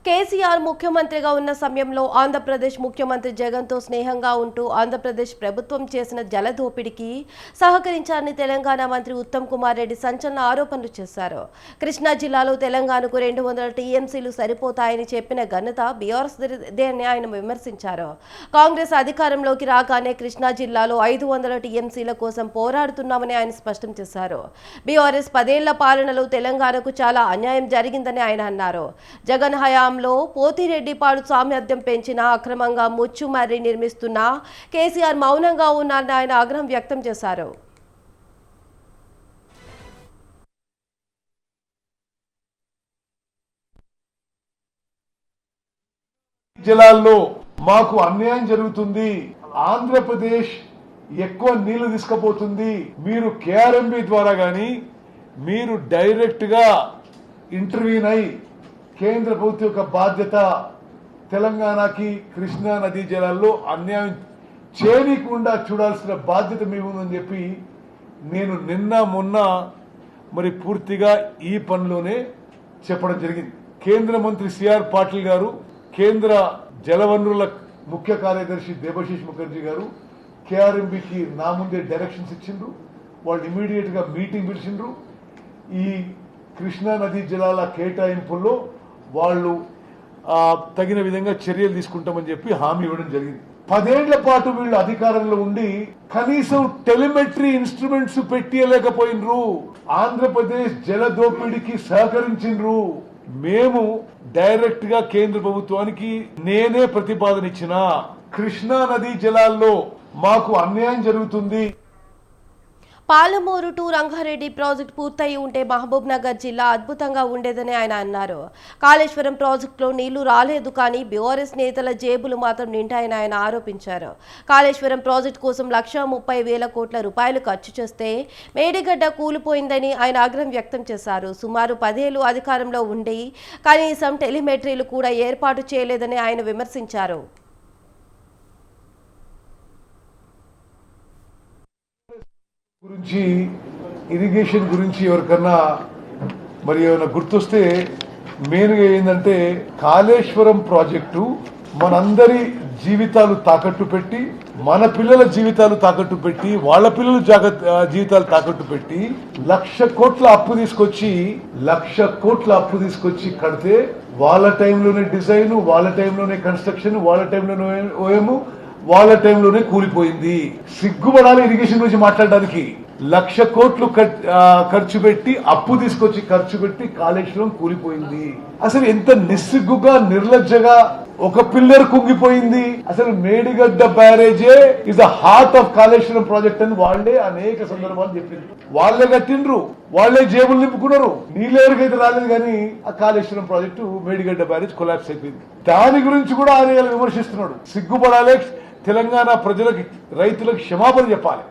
కేసీఆర్ ముఖ్యమంత్రిగా ఉన్న సమయంలో ఆంధ్రప్రదేశ్ ముఖ్యమంత్రి జగన్తో స్నేహంగా ఉంటూ ఆంధ్రప్రదేశ్ ప్రభుత్వం చేసిన జలదోపిడికి సహకరించారని తెలంగాణ మంత్రి ఉత్తమ్ కుమార్ రెడ్డి సంచలన ఆరోపణలు చేశారు. కృష్ణా జిల్లాలో తెలంగాణకు 200 టీఎంసీలు సరిపోతాయని చెప్పిన ఘనత బీఆర్ఎస్దే అని ఆయన విమర్శించారు. కాంగ్రెస్ అధికారంలోకి రాగానే కృష్ణా జిల్లాలో 500 టీఎంసీల కోసం పోరాడుతున్నామని ఆయన స్పష్టం చేశారు. బీఆర్ఎస్ 10 ఏళ్ల పాలనలో తెలంగాణకు చాలా అన్యాయం జరిగిందని ఆయన అన్నారు. జగన్ హయాం పోతిరెడ్డిపాడు సామర్థ్యం పెంచిన అక్రమంగా ముచ్చుమర్రి నిర్మిస్తున్న కేసీఆర్ మౌనంగా ఉన్నారని ఆయన ఆగ్రహం వ్యక్తం చేశారు. జిల్లాల్లో మాకు అన్యాయం జరుగుతుంది, ఆంధ్రప్రదేశ్ ఎక్కువ నీళ్లు తీసుకుపోతుంది, మీరు కేఆర్ఎంబి ద్వారా గాని మీరు డైరెక్ట్ గా ఇంటర్వ్యూన్ అయి కేంద్ర ప్రభుత్వం యొక్క బాధ్యత తెలంగాణకి కృష్ణా నదీ జలాల్లో అన్యాయం చేయకుండా చూడాల్సిన బాధ్యత మీ ఉందని చెప్పి నేను నిన్న మొన్న మరి పూర్తిగా ఈ పనిలోనే చెప్పడం జరిగింది. కేంద్ర మంత్రి సిఆర్ పాటిల్ గారు, కేంద్ర జలవనరుల ముఖ్య కార్యదర్శి దేబశిష్ ముఖర్జీ గారు కేఆర్ఎంబికి నా ముందే డైరెక్షన్స్ ఇచ్చిండ్రు. వాళ్ళు ఇమీడియట్ గా మీటింగ్ పిలిచిండ్రు. ఈ కృష్ణా నదీ జలాల కేటాయింపుల్లో వాళ్ళు తగిన విధంగా చర్యలు తీసుకుంటామని చెప్పి హామీ ఇవ్వడం జరిగింది. 10 ఏళ్ల పాటు వీళ్ళు అధికారంలో ఉండి కనీసం టెలిమెట్రీ ఇన్స్ట్రుమెంట్స్ పెట్టలేకపోయినరు. ఆంధ్రప్రదేశ్ జల దోపిడీకి సహకరించిండ్రు. మేము డైరెక్ట్ గా కేంద్ర ప్రభుత్వానికి నేనే ప్రతిపాదన ఇచ్చిన, కృష్ణా నదీ జలాల్లో మాకు అన్యాయం జరుగుతుంది. పాలమూరు టు రంగారెడ్డి ప్రాజెక్టు పూర్తయి ఉంటే మహబూబ్ నగర్ జిల్లా అద్భుతంగా ఉండేదని ఆయన అన్నారు. కాళేశ్వరం ప్రాజెక్టులో నీళ్లు రాలేదు, కానీ బీఆర్ఎస్ నేతల జేబులు మాత్రం నిండాయని ఆయన ఆరోపించారు. కాళేశ్వరం ప్రాజెక్టు కోసం 1,30,000 కోట్ల రూపాయలు ఖర్చు చేస్తే మేడిగడ్డ కూలిపోయిందని ఆయన ఆగ్రహం వ్యక్తం చేశారు. సుమారు 10 ఏళ్లు అధికారంలో ఉండి కనీసం టెలిమెట్రీలు కూడా ఏర్పాటు చేయలేదని ఆయన విమర్శించారు. గురించి ఇరిగేషన్ గురించి ఎవరికన్నా మరి ఏమైనా గుర్తొస్తే మెయిన్గా ఏంటంటే కాళేశ్వరం ప్రాజెక్టు మనందరి జీవితాలు తాకట్టు పెట్టి, మన పిల్లల జీవితాలు తాకట్టు పెట్టి, వాళ్ళ పిల్లల జీవితాలు తాకట్టు పెట్టి 1,00,000 కోట్ల అప్పు తీసుకొచ్చి 1,00,000 కోట్ల అప్పు తీసుకొచ్చి కడితే వాళ్ళ టైంలోనే డిజైన్, వాళ్ళ టైంలోనే కన్స్ట్రక్షన్, వాళ్ళ టైంలోనే ఓఎం, వాళ్ళ టైంలోనే కూలిపోయింది. సిగ్గుపడాలి ఇరిగేషన్ గురించి మాట్లాడడానికి. 1,00,000 కోట్లు ఖర్చు పెట్టి, అప్పు తీసుకొచ్చి ఖర్చు పెట్టి కాళేశ్వరం కూలిపోయింది. అసలు ఎంత నిస్సిగ్గుగా, నిర్లజ్జగా ఒక పిల్లర్ కుంగిపోయింది. అసలు మేడిగడ్డ బ్యారేజే is the heart of Kaleshwaram project అని వాళ్లే అనేక సందర్భాలు చెప్పింది. వాళ్లే కట్టిండ్రు, వాళ్లే జేబులు నింపుకున్నారు. నీళ్ళు ఎవరికైతే రాలేదు, కానీ ఆ Kaleshwaram project Medigadda barrage collapse అయిపోయింది. దాని గురించి కూడా ఆయన విమర్శిస్తున్నాడు. సిగ్గుపడాలి. తెలంగాణ ప్రజలకు, రైతులకు క్షమాపణ చెప్పాలి.